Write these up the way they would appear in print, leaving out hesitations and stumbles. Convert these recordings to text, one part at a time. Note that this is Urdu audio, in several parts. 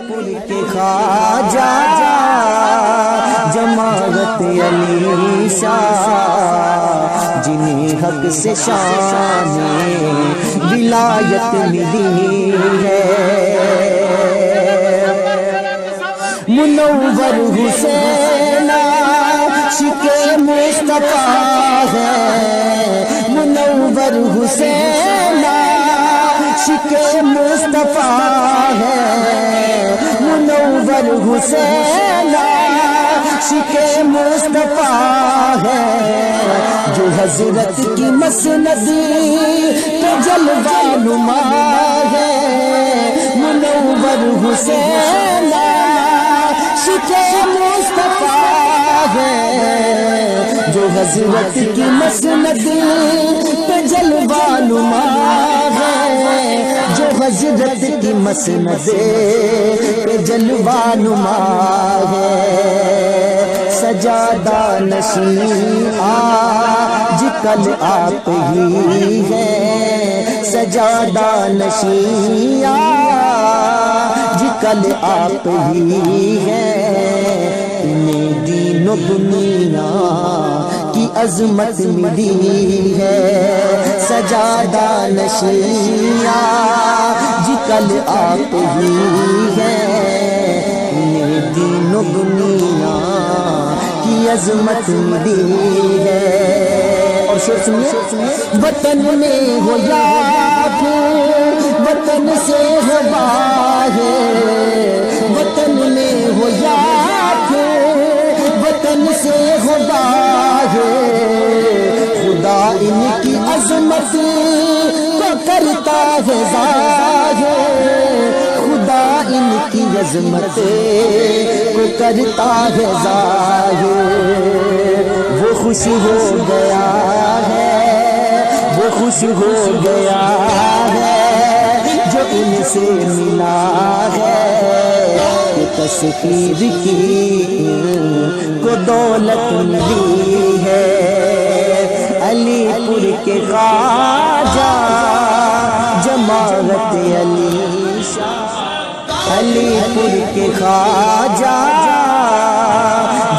پور کے خواجہ جماعت علی شاہ، جنہیں حق سے شان ولایت ملی ہے، منور حسین عاشق مصطفیٰ ہے، منور حسین عاشق مصطفیٰ ہے، منور حسین عاشق مصطفیٰ ہے، جو حضرت کی مسند پہ جلوہ نما ہے، منور حسین عاشق مصطفیٰ ہے، جو حضرت کی مسند پہ جلوہ نما ہے، جو حضرت کی مسند پہ جلوہ نما ہے، سجادہ نشین آج کل آپ ہی ہیں، سجادہ نشین آج کل آپ ہی ہیں، انہیں دین و دنیا کی عظمت ملی ہے، سجادہ نشین آج کل آپ ہی ہیں، انہیں دین و دنیا کی عظمت ملی ہے۔ اور شعر سنیے، وطن میں ہو یا پھر وطن سے ہو باہر، وطن میں ہو یا پھر وطن سے ہو باہر، خدا ان کی عظمت کو کرتا ہے ظاہر، خدا ان کی عظمت کو کرتا ہے ظاہر، وہ خوش ہو گیا ہے، وہ خوش ہو گیا ہے جو ان سے ملا ہے، کہ تسخیر کی کو دولت ملی ہے، علی پور کے خواجہ جماعت علی شاہ، علی پور کے خواجہ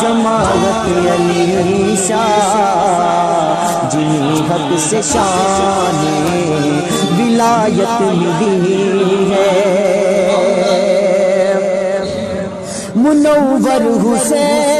جماعت علی شاہ، جنہیں حق سے شان ولایت ملی ہے، منور حسین